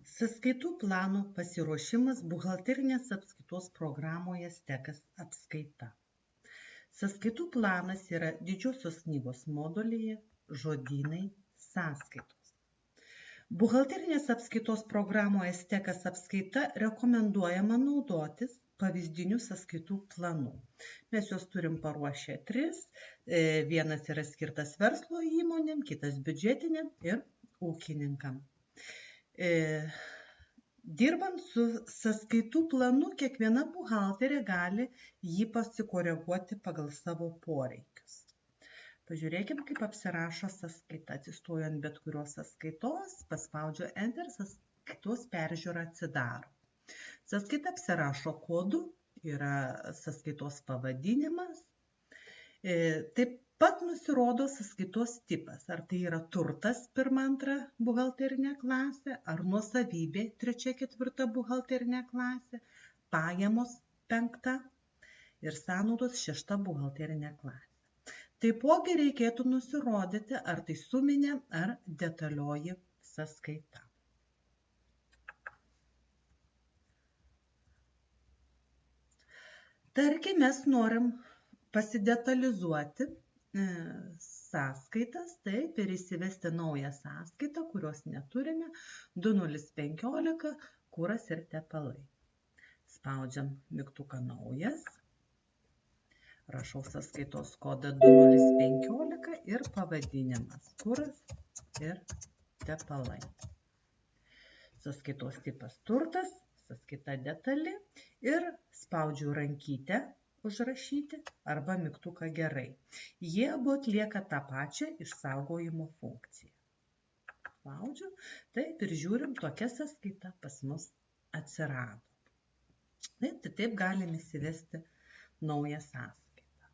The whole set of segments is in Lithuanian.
Sąskaitų plano pasiruošimas buhalterinės apskaitos programoje Stekas apskaita. Sąskaitų planas yra didžiosios knygos modulyje žodynai sąskaitos. Buhalterinės apskaitos programoje Stekas apskaita rekomenduojama naudotis pavyzdinių sąskaitų planų. Mes juos turim paruošę 3. Vienas yra skirtas verslo įmonėm, kitas biudžetiniam ir ūkininkam. Dirbant su sąskaitų planu, kiekviena buhalterė gali jį pasikoreguoti pagal savo poreikius. Pažiūrėkime, kaip apsirašo sąskaita. Atsistoju ant bet kurios sąskaitos, paspaudžiu Enter, sąskaitos peržiūra atsidaro. Sąskaita apsirašo kodu, yra sąskaitos pavadinimas. Taip pat nusirodo sąskaitos tipas, ar tai yra turtas 1-2 buhalterinė klasė, ar nuosavybė 3-4 buhalterinė klasė, pajamos 5 ir sąnaudos 6 buhalterinė klasė. Taipogi reikėtų nusirodyti, ar tai suminė ar detalioji sąskaita. Tarkim, mes norim pasidetalizuoti sąskaitas, taip, ir įsivesti naują sąskaitą, kurios neturime, 2015, kuras ir tepalai. Spaudžiam mygtuką naujas, rašau sąskaitos kodą 2015 ir pavadinimas kuras ir tepalai. Sąskaitos tipas turtas, sąskaita detali ir spaudžiu rankytę užrašyti arba mygtuką gerai. Jie abu atlieka tą pačią išsaugojimo funkciją. Spaudžiu, taip ir žiūrim, tokia sąskaita pas mus atsirado. Taip galim įsivesti naują sąskaitą.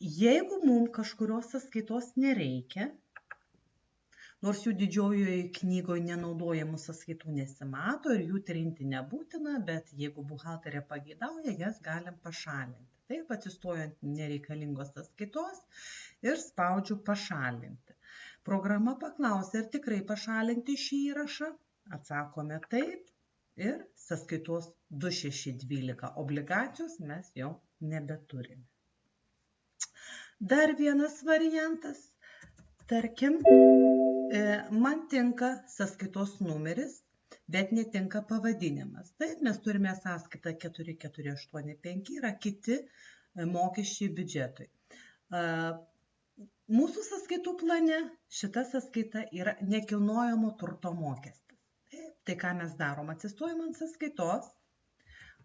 Jeigu mums kažkurios sąskaitos nereikia, nors jų didžiojoje knygoje nenaudojamų sąskaitų nesimato ir jų trinti nebūtina, bet jeigu buhalterė pageidauja, jas galim pašalinti. Taip, atsistoju ant nereikalingos sąskaitos ir spaudžiu pašalinti. Programa paklausia, ar tikrai pašalinti šį įrašą. Atsakome taip ir sąskaitos 2612 obligacijos mes jau nebeturime. Dar vienas variantas. Tarkim, man tinka sąskaitos numeris, bet netinka pavadinimas. Taip, mes turime sąskaitą 4485, yra kiti mokesčiai biudžetui. Mūsų sąskaitų plane šita sąskaita yra nekilnojamo turto mokestis. Tai ką mes darom? Atsistojam ant sąskaitos,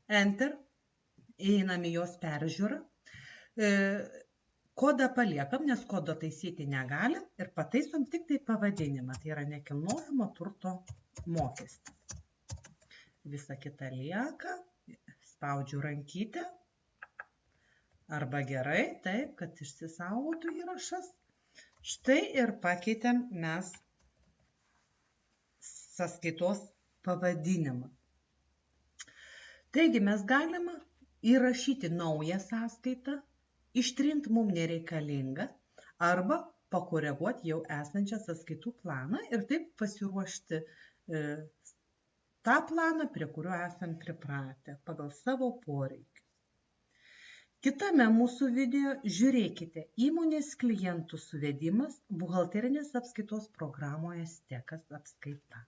Enter, einam į jos peržiūrą. Kodą paliekam, nes kodo taisyti negalim ir pataisom tik tai pavadinimą. Tai yra nekilnojamo turto mokestis. Visa kita lieka. Spaudžiu rankytę. Arba gerai, taip, kad išsisaugotų įrašas. Štai ir pakeitėm mes sąskaitos pavadinimą. Taigi mes galime įrašyti naują sąskaitą, ištrinti mums nereikalingą arba pakoreguoti jau esančią sąskaitų planą ir taip pasiruošti tą planą, prie kurio esam pripratę pagal savo poreikius. Kitame mūsų video žiūrėkite įmonės klientų suvedimas buhalterinės apskaitos programoje Stekas apskaita.